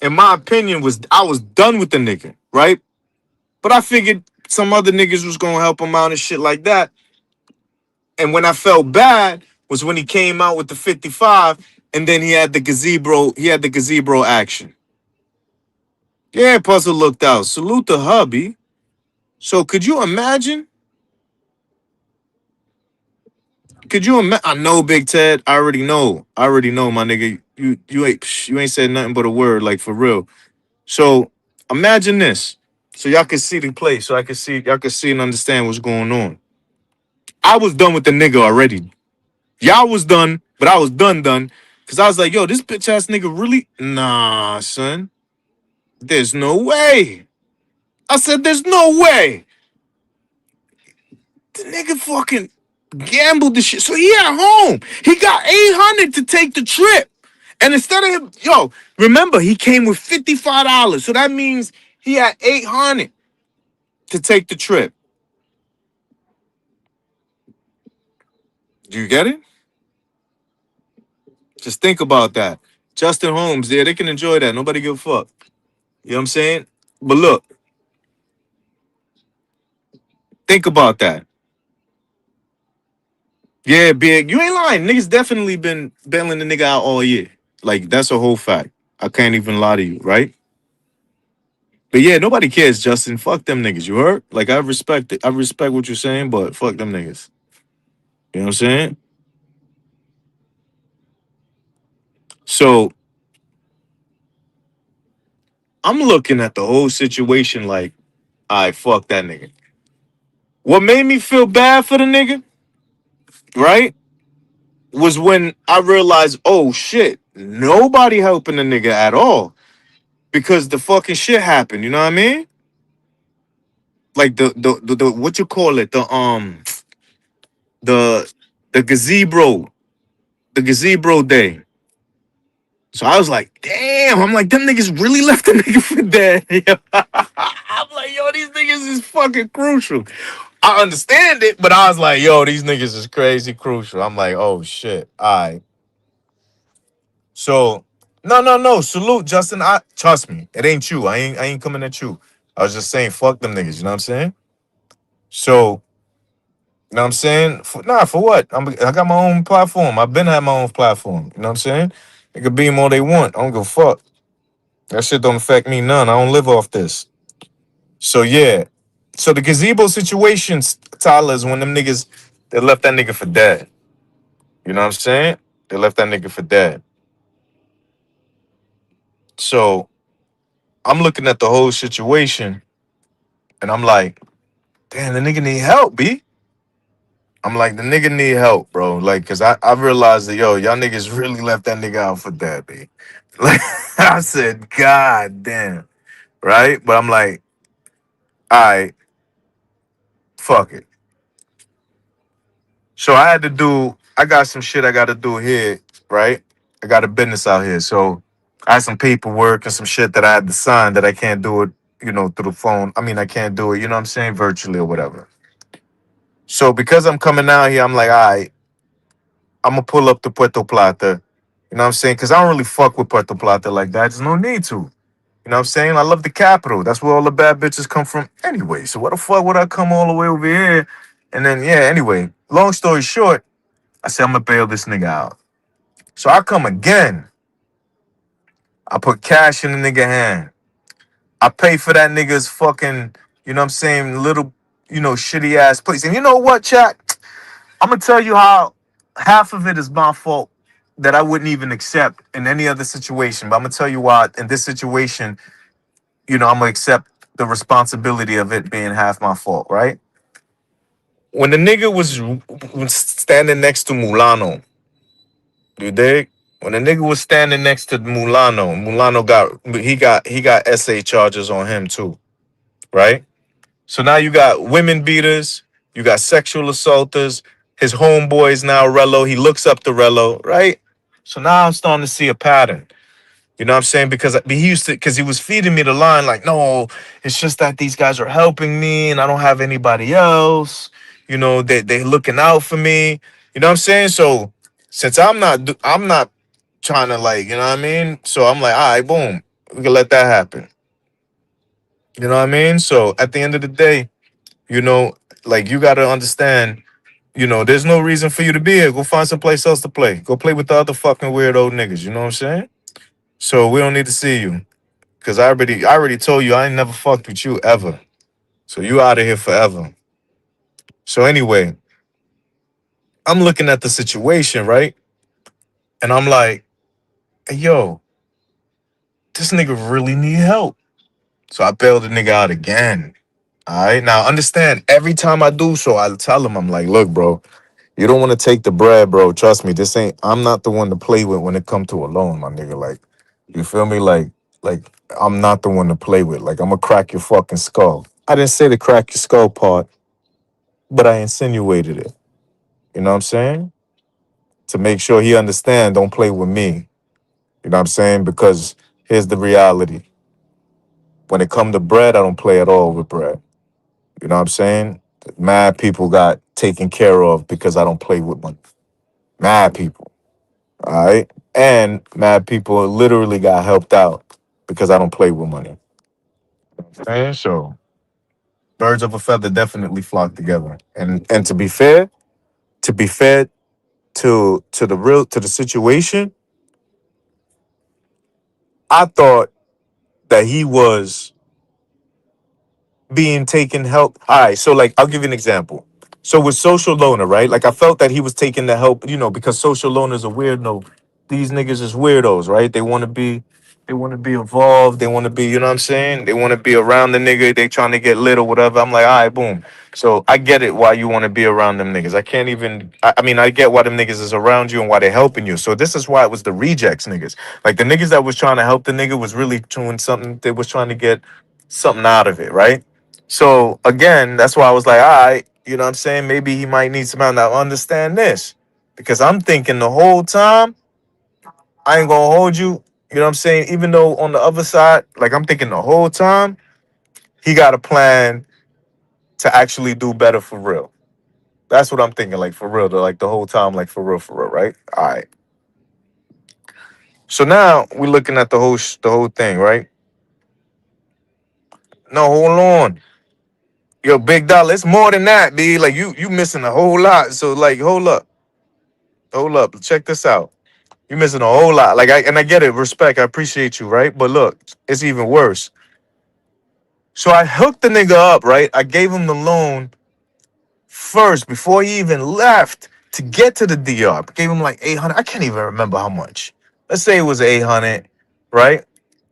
in my opinion, I was done with the nigga, right? But I figured some other niggas was gonna help him out and shit like that. And when I felt bad was when he came out with the 55 and then he had the gazebo action. Yeah, Puzzle looked out. Salute the hubby. So could you imagine? Could you imagine? I know, Big Ted. I already know. I already know, my nigga. You ain't said nothing but a word, like for real. So imagine this. So y'all can see the play. So y'all can see and understand what's going on. I was done with the nigga already. Y'all was done, but I was done. Cause I was like, yo, this bitch ass nigga really? Nah, son. There's no way. I said, there's no way. The nigga fucking gambled the shit. So he at home. He got 800 to take the trip. And instead of him, yo, remember, he came with $55. So that means he had 800 to take the trip. Do you get it? Just think about that. Justin Holmes, yeah, they can enjoy that. Nobody give a fuck. You know what I'm saying? But look, think about that. Yeah, big. You ain't lying. Niggas definitely been bailing the nigga out all year. Like, that's a whole fact. I can't even lie to you, right? But yeah, nobody cares, Justin. Fuck them niggas. You heard? Like, I respect it. I respect what you're saying, but fuck them niggas. You know what I'm saying? So I'm looking at the whole situation like, I fuck that nigga. What made me feel bad for the nigga, right? Was when I realized, oh shit, nobody helping the nigga at all. Because the fucking shit happened, you know what I mean? Like the what you call it? The the gazebo. The gazebo day. So I was like, damn, I'm like, them niggas really left the nigga for dead. I'm like, yo, these niggas is fucking crucial. I understand it, but I was like, yo, these niggas is crazy crucial. I'm like, oh shit. All right. So no. Salute, Justin. I trust me. It ain't you. I ain't coming at you. I was just saying, fuck them niggas, you know what I'm saying? So, you know what I'm saying? For what? I got my own platform. I've been had my own platform. You know what I'm saying? They could beam all they want. I don't give a fuck. That shit don't affect me none. I don't live off this. So yeah. So the gazebo situations, Tyler, is when them niggas they left that nigga for dead. You know what I'm saying? They left that nigga for dead. So I'm looking at the whole situation and I'm like, damn, the nigga need help, B. I'm like, the nigga need help, bro. Like, cause I realized that y'all niggas really left that nigga out for dead, B. Like I said, God damn. Right? But I'm like, all right, fuck it. So I got some shit I gotta do here, right? I got a business out here. So I had some paperwork and some shit that I had to sign that I can't do it, through the phone. I mean, I can't do it, you know what I'm saying, virtually or whatever. So because I'm coming out here, I'm like, all right, I'm gonna pull up to Puerto Plata. You know what I'm saying? Because I don't really fuck with Puerto Plata like that. There's no need to. You know what I'm saying? I love the capital. That's where all the bad bitches come from anyway. So what the fuck would I come all the way over here? And then, yeah, anyway, long story short, I said, I'm gonna bail this nigga out. So I come again. I put cash in the nigga hand. I pay for that nigga's fucking, you know what I'm saying, little, shitty ass place. And you know what, chat? I'm gonna tell you how half of it is my fault that I wouldn't even accept in any other situation. But I'm gonna tell you why in this situation, I'm gonna accept the responsibility of it being half my fault, right? When the nigga was standing next to Mulano, you dig? When the nigga was standing next to Mulano, Mulano got SA charges on him too, right? So now you got women beaters, you got sexual assaulters. His homeboy is now Rello. He looks up to Rello, right? So now I'm starting to see a pattern. You know what I'm saying? Because he used to, because he was feeding me the line like, no, it's just that these guys are helping me and I don't have anybody else. You know, they looking out for me. You know what I'm saying? So since I'm not trying to like, you know what I mean? So I'm like, all right, boom, we can let that happen. You know what I mean? So at the end of the day, you know, like you gotta understand, you know, there's no reason for you to be here. Go find some place else to play. Go play with the other fucking weirdo niggas. You know what I'm saying? So we don't need to see you. Cause I already told you I ain't never fucked with you ever. So you out of here forever. So anyway, I'm looking at the situation, right? And I'm like, hey, yo, this nigga really need help. So I bailed the nigga out again. All right. Now understand, every time I do so, I tell him, I'm like, look, bro, you don't want to take the bread, bro. Trust me, I'm not the one to play with when it come to a loan, my nigga. Like, you feel me? Like, I'm not the one to play with. Like, I'm gonna crack your fucking skull. I didn't say the crack your skull part, but I insinuated it. You know what I'm saying? To make sure he understand, don't play with me. You know what I'm saying? Because here's the reality. When it come to bread, I don't play at all with bread. You know what I'm saying? Mad people got taken care of because I don't play with money. Mad people. All right. And mad people literally got helped out because I don't play with money. And so birds of a feather definitely flock together. And to be fair to the situation, I thought that he was being taken help. All right, so like I'll give you an example. So with social loner, right? Like I felt that he was taking the help, you know, because social loners are weird. No, these niggas is weirdos, right? They want to be involved. They want to be, you know what I'm saying? They want to be around the nigga. They trying to get lit or whatever. I'm like, all right, boom. So I get it why you want to be around them niggas. I can't even. I mean, I get why them niggas is around you and why they're helping you. So this is why it was the rejects niggas. Like the niggas that was trying to help the nigga was really doing something. They was trying to get something out of it, right? So again, that's why I was like, all right, you know what I'm saying? Maybe he might need someone to understand this. Because I'm thinking the whole time, I ain't gonna hold you. You know what I'm saying? Even though on the other side, like I'm thinking the whole time, he got a plan to actually do better for real. That's what I'm thinking, like for real, like the whole time, like for real, right? All right. So now we're looking at the whole thing, right? No, hold on. Yo, big dollar, it's more than that, B. Like you missing a whole lot. So like, hold up, check this out. You missing a whole lot. Like I get it, respect, I appreciate you, right? But look, it's even worse. So I hooked the nigga up, right? I gave him the loan first before he even left to get to the DR. Gave him like 800. I can't even remember how much. Let's say it was 800, right?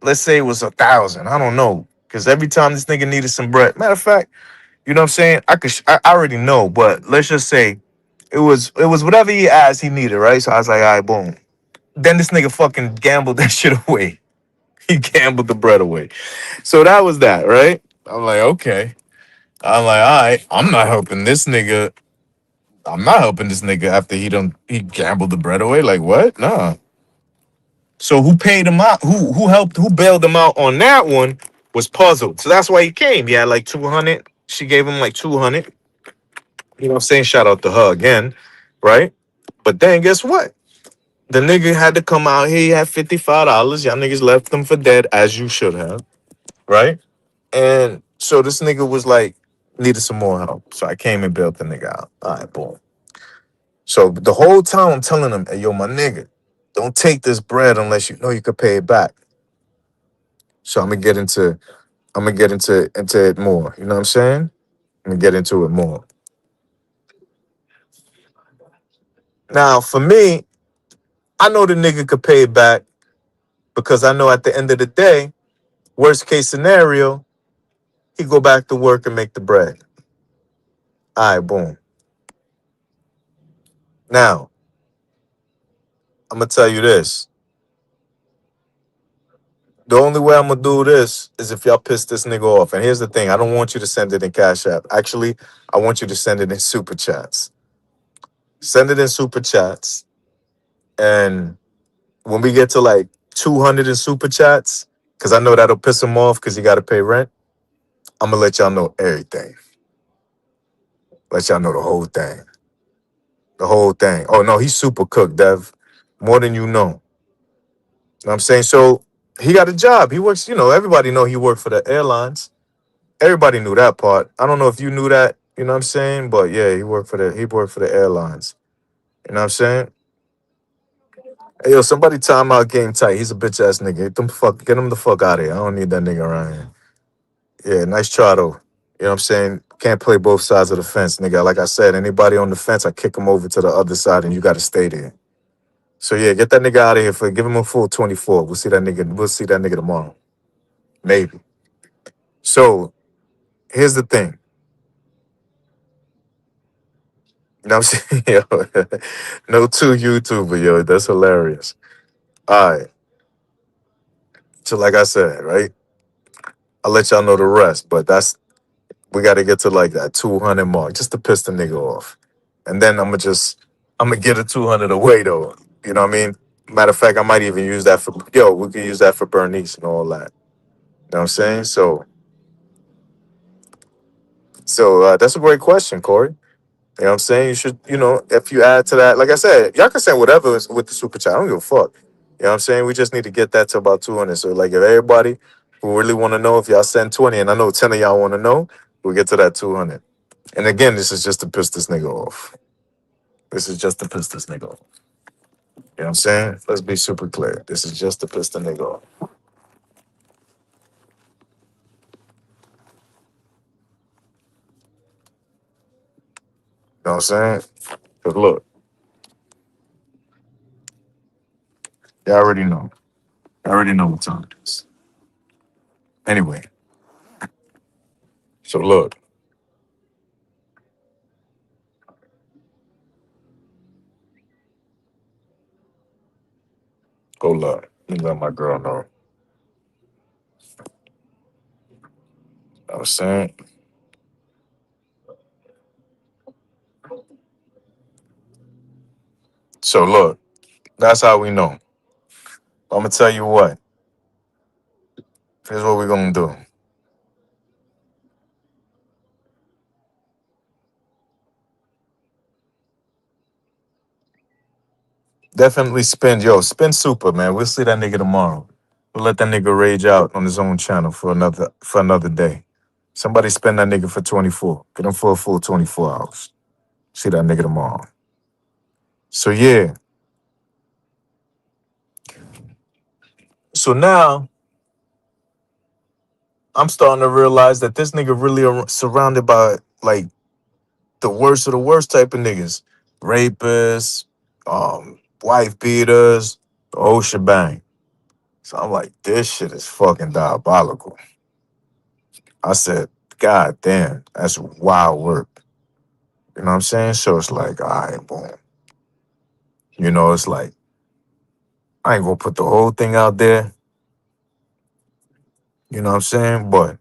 Let's say it was 1,000. I don't know. Cause every time this nigga needed some bread. Matter of fact, you know what I'm saying? I already know, but let's just say it was whatever he asked he needed, right? So I was like, all right, boom. Then this nigga fucking gambled that shit away. He gambled the bread away. So that was that, right? I'm like, okay. I'm like, all right, I'm not helping this nigga after he gambled the bread away. Like what? Nah. So who paid him out? Who bailed him out on that one was puzzled. So that's why he came. He had like 200. She gave him like 200. You know what I'm saying? Shout out to her again, right? But then guess what? The nigga had to come out here. He had $55. Y'all niggas left him for dead, as you should have, right? And so this nigga was like, needed some more help. So I came and bailed the nigga out. All right, boom. So the whole time I'm telling him, hey, yo, my nigga, don't take this bread unless you know you could pay it back. So I'm gonna get into it more. You know what I'm saying? I'm gonna get into it more. Now, for me, I know the nigga could pay it back because I know at the end of the day, worst case scenario, He go back to work and make the bread. All right, boom. Now, I'm gonna tell you this. The only way I'm gonna do this is if y'all piss this nigga off. And here's the thing: I don't want you to send it in Cash App. Actually, I want you to send it in Super Chats. Send it in Super Chats, and when we get to like 200 in Super Chats, because I know that'll piss him off because he got to pay rent. I'm gonna let y'all know everything. Let y'all know the whole thing. The whole thing. Oh no, he's super cooked, Dev. More than you know. You know what I'm saying? So he got a job. He works, everybody know he worked for the airlines. Everybody knew that part. I don't know if you knew that, you know what I'm saying? But yeah, he worked for the airlines. You know what I'm saying? Hey yo, somebody time out game tight. He's a bitch ass nigga. Get him the fuck out of here. I don't need that nigga around here. Yeah, nice try though. You know what I'm saying? Can't play both sides of the fence, nigga. Like I said, anybody on the fence, I kick him over to the other side and you gotta stay there. So yeah, get that nigga out of here for give him a full 24. We'll see that nigga tomorrow. Maybe. So here's the thing. You know what I'm saying? Yo, no two YouTuber, yo. That's hilarious. All right. So like I said, right? I'll let y'all know the rest, but we gotta get to like that 200 mark just to piss the nigga off. And then I'm gonna get a 200 away though. You know what I mean? Matter of fact, I might even use that we can use that for Bernice and all that. You know what I'm saying? So that's a great question, Corey. You know what I'm saying? You should, if you add to that, like I said, y'all can send whatever is with the super chat. I don't give a fuck. You know what I'm saying? We just need to get that to about 200. So, like, if everybody who really want to know, if y'all send 20, and I know 10 of y'all want to know, we'll get to that 200. And again, this is just to piss this nigga off. This is just to piss this nigga off. You know what I'm saying? Let's be super clear. This is just to piss the nigga off. You know what I'm saying? Because look, y'all already know. I already know what time it is. Anyway, so look, go look. Let me let my girl know. You know what I'm saying? So look, that's how we know. I'm gonna tell you what. Here's what we're gonna do. Definitely spin super, man. We'll see that nigga tomorrow. We'll let that nigga rage out on his own channel for another day. Somebody spend that nigga for 24. Get him for a full 24 hours. See that nigga tomorrow. So yeah. So now I'm starting to realize that this nigga really surrounded by like the worst of the worst type of niggas. Rapists, wife beaters, the whole shebang. So I'm like, this shit is fucking diabolical. I said, God damn, that's wild work. You know what I'm saying? So it's like, all right, boom. It's like, I ain't gonna put the whole thing out there. You know what I'm saying? But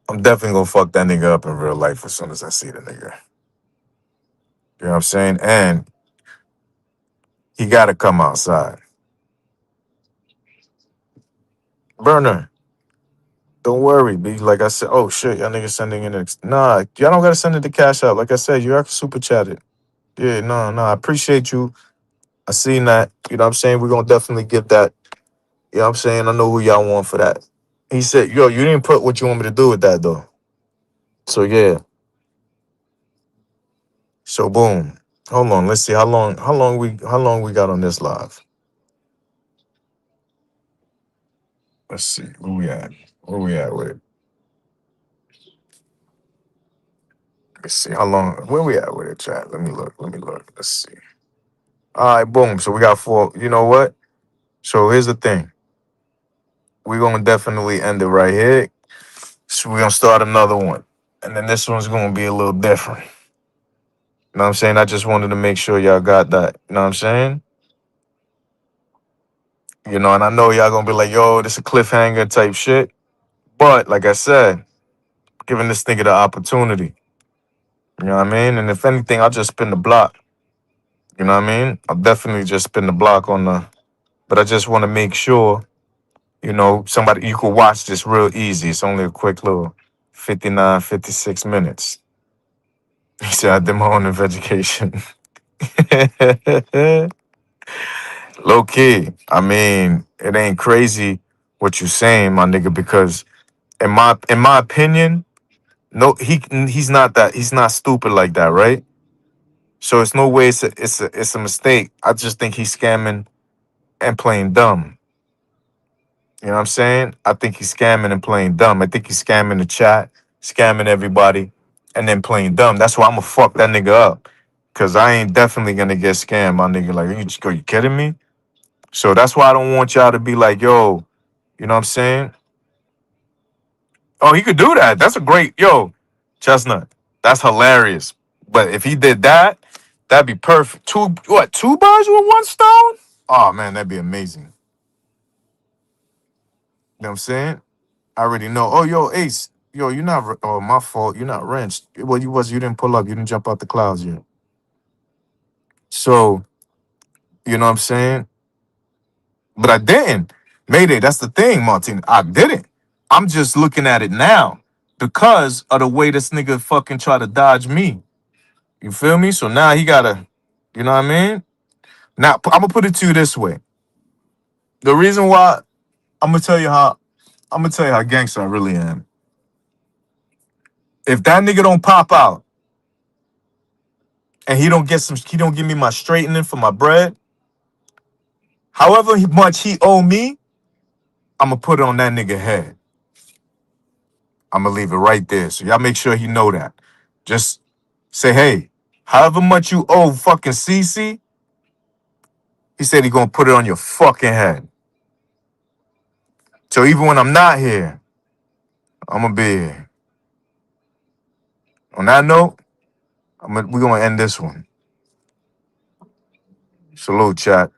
I'm definitely gonna fuck that nigga up in real life as soon as I see the nigga. You know what I'm saying? And he gotta come outside. Burner, don't worry, B. Like I said, oh shit, y'all niggas sending in it. Nah, y'all don't gotta send it to cash out. Like I said, you have to super chat it. Yeah, no, I appreciate you. I seen that. You know what I'm saying? We're gonna definitely get that. You know what I'm saying? I know who y'all want for that. He said, yo, you didn't put what you want me to do with that though. So yeah. So boom. Hold on. Let's see how long we got on this live. Let's see. Where we at with it? Let's see. Where we at with it, chat? Let me look. Let's see. All right, boom. So we got four. You know what? So here's the thing. We're gonna definitely end it right here. So we're gonna start another one. And then this one's gonna be a little different. You know what I'm saying? I just wanted to make sure y'all got that. You know what I'm saying? You know, and I know y'all gonna be like, yo, this a cliffhanger type shit. But like I said, giving this nigga the opportunity. You know what I mean? And if anything, I'll just spin the block. You know what I mean? I'll definitely just spin the block on the, but I just want to make sure, you know, somebody, you can watch this real easy. It's only a quick little 59, 56 minutes. He said, I did my own investigation. Low key. I mean, it ain't crazy what you saying, my nigga, because in my opinion, no, he's not that, he's not stupid like that, right? So it's no way it's a mistake. I just think he's scamming and playing dumb. You know what I'm saying? I think he's scamming and playing dumb. I think he's scamming the chat, scamming everybody, and then playing dumb. That's why I'm gonna fuck that nigga up. Cause I ain't definitely gonna get scammed, my nigga. Like, you kidding me? So that's why I don't want y'all to be like, yo, you know what I'm saying? Oh, he could do that. That's a great, yo, Chestnut. That's hilarious. But if he did that, that'd be perfect. Two birds with one stone? Oh man, that'd be amazing. You know what I'm saying? I already know. Oh, yo, Ace. Yo, you're not. Oh, my fault. You're not wrenched. Well, you was. You didn't pull up. You didn't jump out the clouds yet. So you know what I'm saying. But I didn't. Mayday. That's the thing, Martin. I didn't. I'm just looking at it now because of the way this nigga fucking try to dodge me. You feel me? So now he gotta. You know what I mean? Now I'm gonna put it to you this way. The reason why I'm gonna tell you how gangster I really am. If that nigga don't pop out and he don't give me my straightening for my bread. However much he owe me, I'm gonna put it on that nigga head. I'm gonna leave it right there. So y'all make sure he know that. Just say, hey, however much you owe fucking CC, he said he gonna put it on your fucking head. So even when I'm not here, I'm gonna be here. On that note, we're gonna end this one. Salute, chat.